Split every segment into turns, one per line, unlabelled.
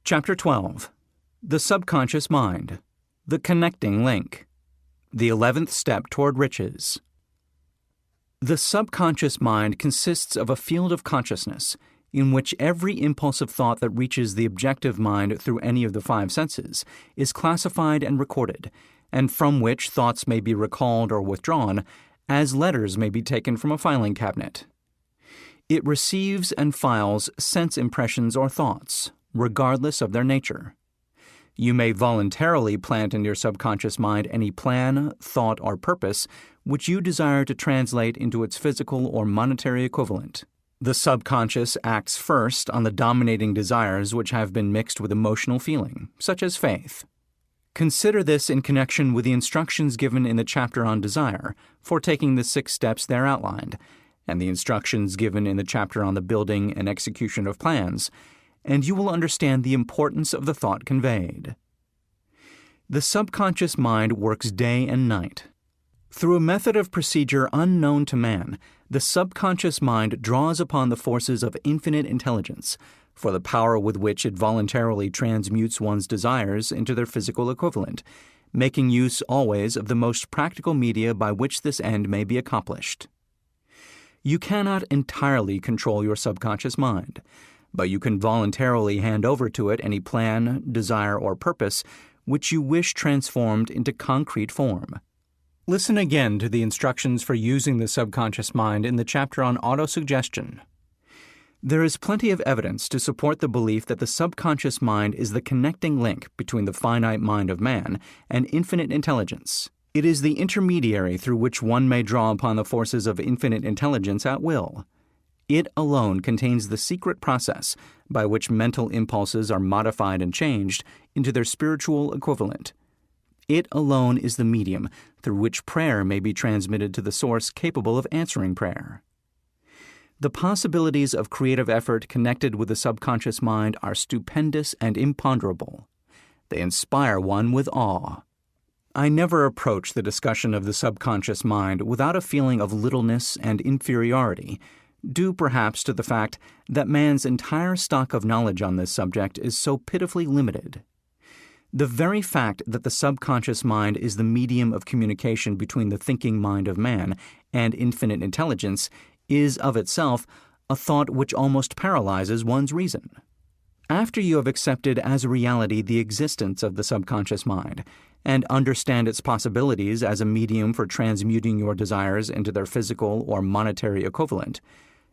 Chapter 12. The Subconscious Mind. The Connecting Link. The 11th Step Toward Riches. The subconscious mind consists of a field of consciousness in which every impulsive thought that reaches the objective mind through any of the five senses is classified and recorded, and from which thoughts may be recalled or withdrawn, as letters may be taken from a filing cabinet. It receives and files sense impressions or thoughts, regardless of their nature. You may voluntarily plant in your subconscious mind any plan, thought, or purpose which you desire to translate into its physical or monetary equivalent. The subconscious acts first on the dominating desires which have been mixed with emotional feeling, such as faith. Consider this in connection with the instructions given in the chapter on desire for taking the 6 steps there outlined, and the instructions given in the chapter on the building and execution of plans, and you will understand the importance of the thought conveyed. The subconscious mind works day and night. Through a method of procedure unknown to man, the subconscious mind draws upon the forces of infinite intelligence for the power with which it voluntarily transmutes one's desires into their physical equivalent, making use always of the most practical media by which this end may be accomplished. You cannot entirely control your subconscious mind, but you can voluntarily hand over to it any plan, desire, or purpose which you wish transformed into concrete form. Listen again to the instructions for using the subconscious mind in the chapter on autosuggestion. There is plenty of evidence to support the belief that the subconscious mind is the connecting link between the finite mind of man and infinite intelligence. It is the intermediary through which one may draw upon the forces of infinite intelligence at will. It alone contains the secret process by which mental impulses are modified and changed into their spiritual equivalent. It alone is the medium through which prayer may be transmitted to the source capable of answering prayer. The possibilities of creative effort connected with the subconscious mind are stupendous and imponderable. They inspire one with awe. I never approach the discussion of the subconscious mind without a feeling of littleness and inferiority, due perhaps to the fact that man's entire stock of knowledge on this subject is so pitifully limited. The very fact that the subconscious mind is the medium of communication between the thinking mind of man and infinite intelligence is of itself a thought which almost paralyzes one's reason. After you have accepted as a reality the existence of the subconscious mind and understand its possibilities as a medium for transmuting your desires into their physical or monetary equivalent,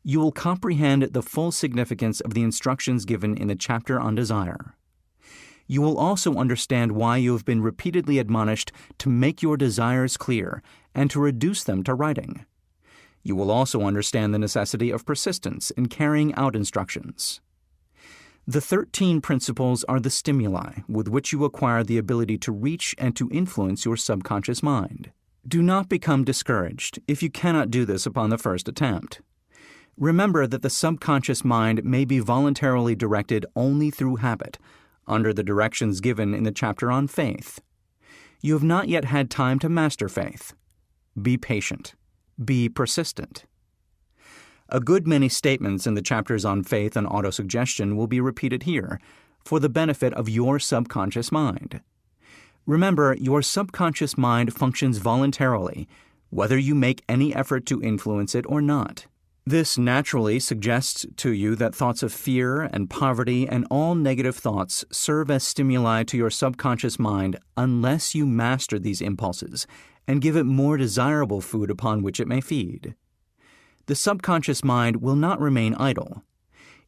you will comprehend the full significance of the instructions given in the chapter on desire. You will also understand why you have been repeatedly admonished to make your desires clear and to reduce them to writing. You will also understand the necessity of persistence in carrying out instructions. The 13 principles are the stimuli with which you acquire the ability to reach and to influence your subconscious mind. Do not become discouraged if you cannot do this upon the first attempt. Remember that the subconscious mind may be voluntarily directed only through habit, under the directions given in the chapter on faith. You have not yet had time to master faith. Be patient. Be persistent. A good many statements in the chapters on faith and autosuggestion will be repeated here for the benefit of your subconscious mind. Remember, your subconscious mind functions voluntarily, whether you make any effort to influence it or not. This naturally suggests to you that thoughts of fear and poverty and all negative thoughts serve as stimuli to your subconscious mind unless you master these impulses and give it more desirable food upon which it may feed. The subconscious mind will not remain idle.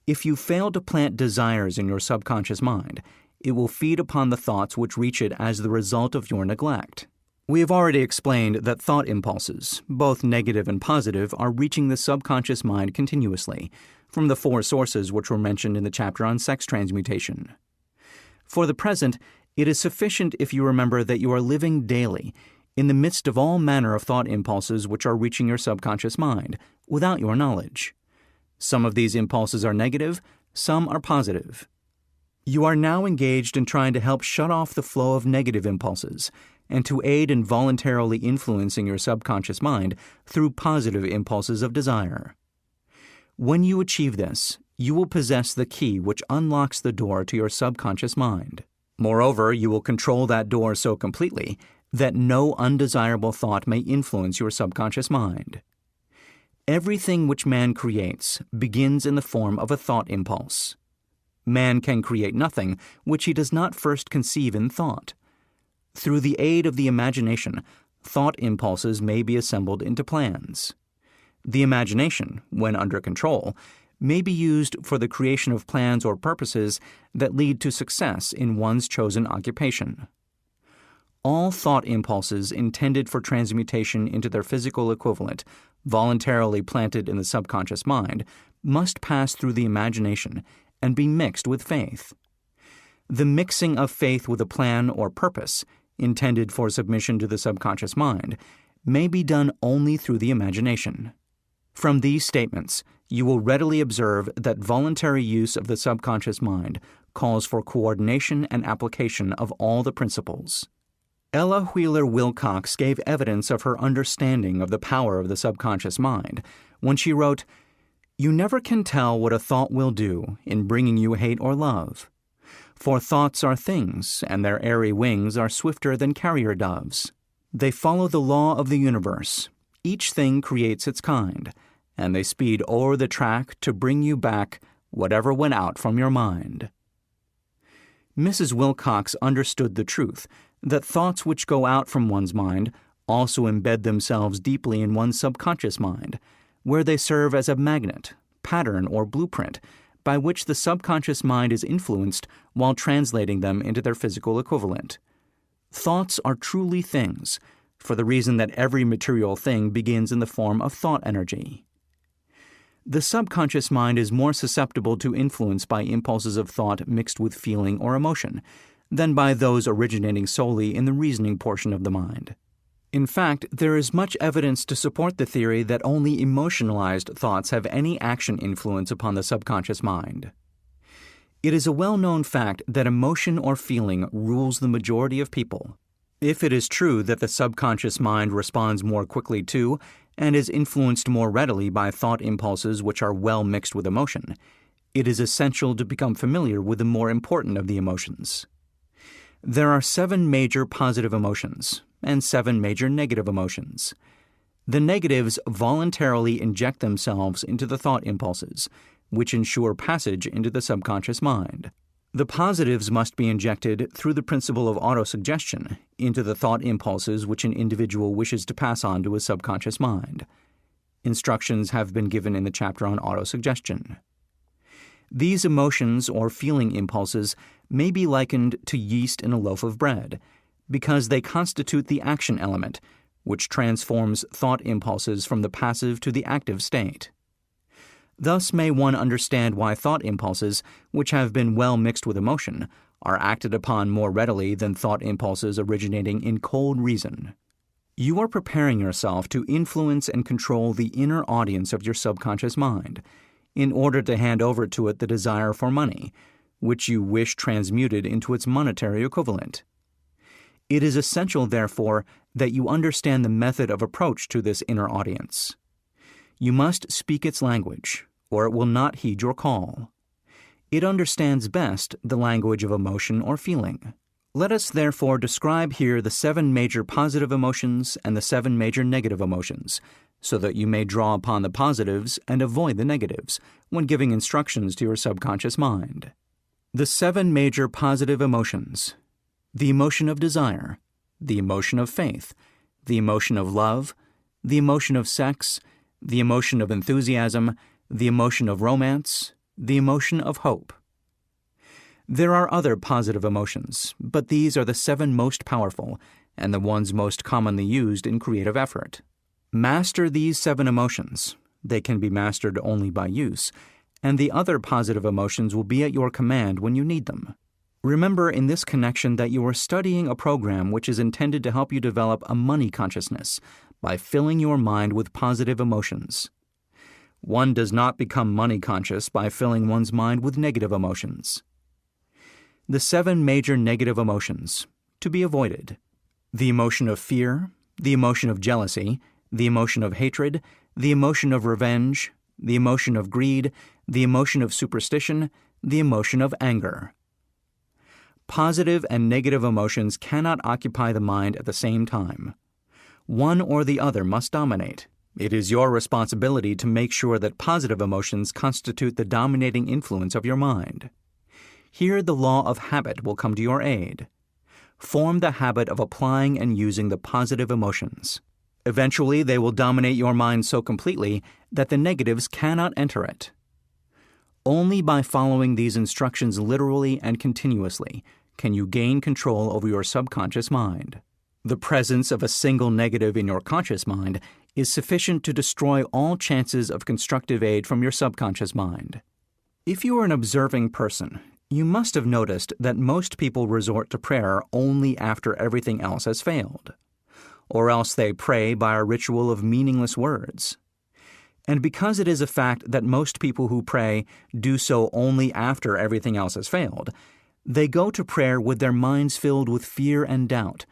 If you fail to plant desires in your subconscious mind, it will feed upon the thoughts which reach it as the result of your neglect. We have already explained that thought impulses, both negative and positive, are reaching the subconscious mind continuously, from the 4 sources which were mentioned in the chapter on sex transmutation. For the present, it is sufficient if you remember that you are living daily in the midst of all manner of thought impulses which are reaching your subconscious mind, without your knowledge. Some of these impulses are negative, some are positive. You are now engaged in trying to help shut off the flow of negative impulses, and to aid in voluntarily influencing your subconscious mind through positive impulses of desire. When you achieve this, you will possess the key which unlocks the door to your subconscious mind. Moreover, you will control that door so completely that no undesirable thought may influence your subconscious mind. Everything which man creates begins in the form of a thought impulse. Man can create nothing which he does not first conceive in thought. Through the aid of the imagination, thought impulses may be assembled into plans. The imagination, when under control, may be used for the creation of plans or purposes that lead to success in one's chosen occupation. All thought impulses intended for transmutation into their physical equivalent, voluntarily planted in the subconscious mind, must pass through the imagination and be mixed with faith. The mixing of faith with a plan or purpose, intended for submission to the subconscious mind, may be done only through the imagination. From these statements, you will readily observe that voluntary use of the subconscious mind calls for coordination and application of all the principles. Ella Wheeler Wilcox gave evidence of her understanding of the power of the subconscious mind when she wrote, "You never can tell what a thought will do in bringing you hate or love. For thoughts are things, and their airy wings are swifter than carrier doves. They follow the law of the universe. Each thing creates its kind, and they speed o'er the track to bring you back whatever went out from your mind." Mrs. Wilcox understood the truth that thoughts which go out from one's mind also embed themselves deeply in one's subconscious mind, where they serve as a magnet, pattern, or blueprint by which the subconscious mind is influenced while translating them into their physical equivalent. Thoughts are truly things, for the reason that every material thing begins in the form of thought energy. The subconscious mind is more susceptible to influence by impulses of thought mixed with feeling or emotion than by those originating solely in the reasoning portion of the mind. In fact, there is much evidence to support the theory that only emotionalized thoughts have any action influence upon the subconscious mind. It is a well-known fact that emotion or feeling rules the majority of people. If it is true that the subconscious mind responds more quickly to and is influenced more readily by thought impulses which are well mixed with emotion, it is essential to become familiar with the more important of the emotions. There are 7 major positive emotions and 7 major negative emotions. The negatives voluntarily inject themselves into the thought impulses, which ensure passage into the subconscious mind. The positives must be injected through the principle of autosuggestion into the thought impulses which an individual wishes to pass on to his subconscious mind. Instructions have been given in the chapter on autosuggestion. These emotions or feeling impulses may be likened to yeast in a loaf of bread, because they constitute the action element, which transforms thought impulses from the passive to the active state. Thus may one understand why thought impulses, which have been well mixed with emotion, are acted upon more readily than thought impulses originating in cold reason. You are preparing yourself to influence and control the inner audience of your subconscious mind, in order to hand over to it the desire for money, which you wish transmuted into its monetary equivalent. It is essential, therefore, that you understand the method of approach to this inner audience. You must speak its language, or it will not heed your call. It understands best the language of emotion or feeling. Let us therefore describe here the 7 major positive emotions and the 7 major negative emotions, so that you may draw upon the positives and avoid the negatives when giving instructions to your subconscious mind. The 7 major positive emotions: the emotion of desire, the emotion of faith, the emotion of love, the emotion of sex, the emotion of enthusiasm, the emotion of romance, the emotion of hope. There are other positive emotions, but these are the 7 most powerful and the ones most commonly used in creative effort. Master these 7 emotions. They can be mastered only by use, and the other positive emotions will be at your command when you need them. Remember in this connection that you are studying a program which is intended to help you develop a money consciousness by filling your mind with positive emotions. One does not become money conscious by filling one's mind with negative emotions. The 7 major negative emotions, to be avoided: the emotion of fear, the emotion of jealousy, the emotion of hatred, the emotion of revenge, the emotion of greed, the emotion of superstition, the emotion of anger. Positive and negative emotions cannot occupy the mind at the same time. One or the other must dominate. It is your responsibility to make sure that positive emotions constitute the dominating influence of your mind. Here the law of habit will come to your aid. Form the habit of applying and using the positive emotions. Eventually, they will dominate your mind so completely that the negatives cannot enter it. Only by following these instructions literally and continuously can you gain control over your subconscious mind. The presence of a single negative in your conscious mind is sufficient to destroy all chances of constructive aid from your subconscious mind. If you are an observing person, you must have noticed that most people resort to prayer only after everything else has failed, or else they pray by a ritual of meaningless words. And because it is a fact that most people who pray do so only after everything else has failed, they go to prayer with their minds filled with fear and doubt,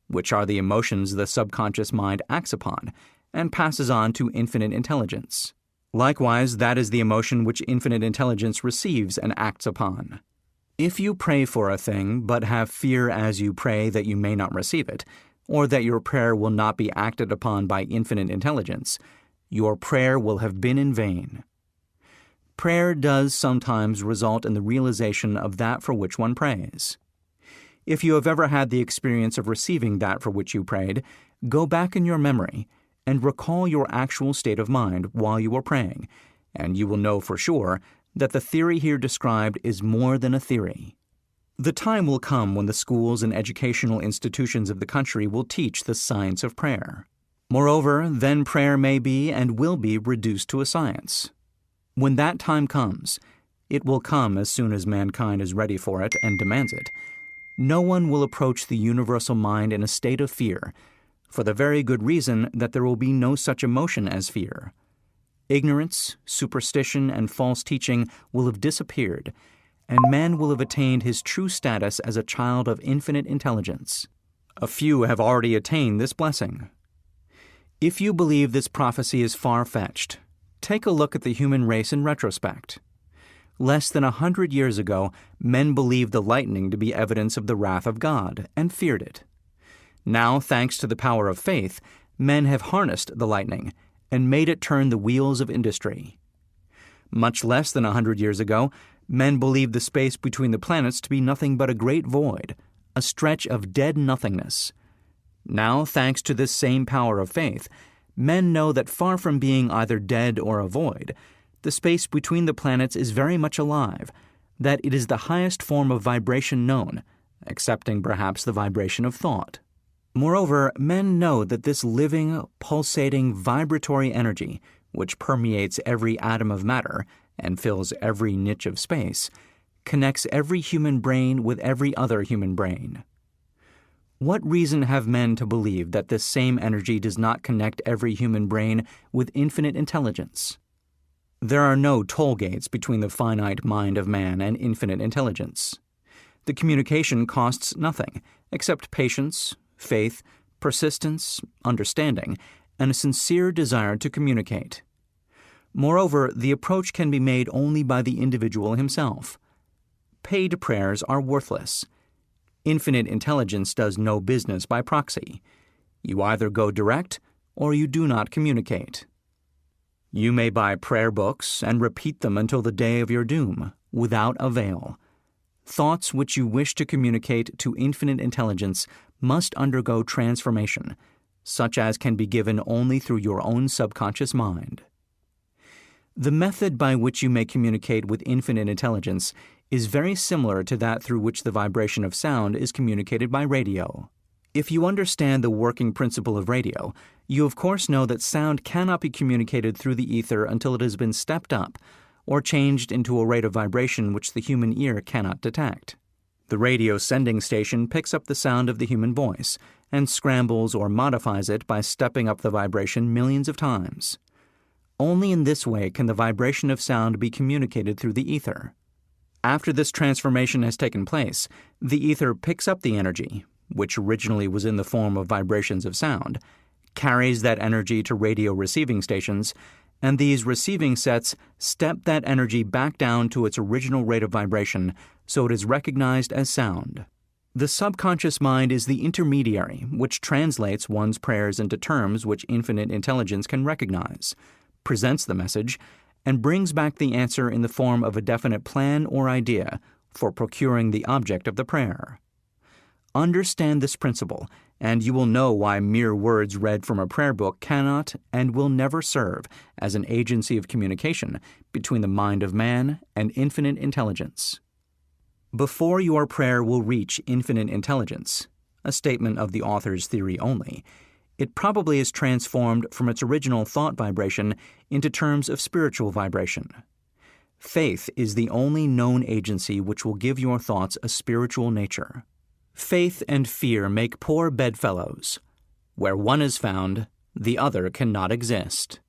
which are the emotions the subconscious mind acts upon and passes on to infinite intelligence. Likewise, that is the emotion which infinite intelligence receives and acts upon. If you pray for a thing but have fear as you pray that you may not receive it, or that your prayer will not be acted upon by infinite intelligence, your prayer will have been in vain. Prayer does sometimes result in the realization of that for which one prays. If you have ever had the experience of receiving that for which you prayed, go back in your memory and recall your actual state of mind while you were praying, and you will know for sure that the theory here described is more than a theory. The time will come when the schools and educational institutions of the country will teach the science of prayer. Moreover, then prayer may be and will be reduced to a science. When that time comes, it will come as soon as mankind is ready for it and demands it. No one will approach the universal mind in a state of fear, for the very good reason that there will be no such emotion as fear. Ignorance, superstition, and false teaching will have disappeared, and man will have attained his true status as a child of infinite intelligence. A few have already attained this blessing. If you believe this prophecy is far-fetched, take a look at the human race in retrospect. Less than 100 years ago, men believed the lightning to be evidence of the wrath of God and feared it. Now, thanks to the power of faith, men have harnessed the lightning and made it turn the wheels of industry. Much less than 100 years ago, men believed the space between the planets to be nothing but a great void, a stretch of dead nothingness. Now, thanks to this same power of faith, men know that far from being either dead or a void, the space between the planets is very much alive, that it is the highest form of vibration known, excepting perhaps the vibration of thought. Moreover, men know that this living, pulsating, vibratory energy, which permeates every atom of matter and fills every niche of space, connects every human brain with every other human brain. What reason have men to believe that this same energy does not connect every human brain with infinite intelligence? There are no toll gates between the finite mind of man and infinite intelligence. The communication costs nothing except patience, faith, persistence, understanding, and a sincere desire to communicate. Moreover, the approach can be made only by the individual himself. Paid prayers are worthless. Infinite intelligence does no business by proxy. You either go direct or you do not communicate. You may buy prayer books and repeat them until the day of your doom, without avail. Thoughts which you wish to communicate to infinite intelligence must undergo transformation, such as can be given only through your own subconscious mind. The method by which you may communicate with infinite intelligence is very similar to that through which the vibration of sound is communicated by radio. If you understand the working principle of radio, you of course know that sound cannot be communicated through the ether until it has been stepped up or changed into a rate of vibration which the human ear cannot detect. The radio sending station picks up the sound of the human voice and scrambles or modifies it by stepping up the vibration millions of times. Only in this way can the vibration of sound be communicated through the ether. After this transformation has taken place, the ether picks up the energy, which originally was in the form of vibrations of sound, carries that energy to radio receiving stations, and these receiving sets step that energy back down to its original rate of vibration so it is recognized as sound. The subconscious mind is the intermediary which translates one's prayers into terms which infinite intelligence can recognize, presents the message, and brings back the answer in the form of a definite plan or idea for procuring the object of the prayer. Understand this principle, and you will know why mere words read from a prayer book cannot and will never serve as an agency of communication between the mind of man and infinite intelligence. Before your prayer will reach infinite intelligence, a statement of the author's theory only, it probably is transformed from its original thought vibration into terms of spiritual vibration. Faith is the only known agency which will give your thoughts a spiritual nature. Faith and fear make poor bedfellows. Where one is found, the other cannot exist.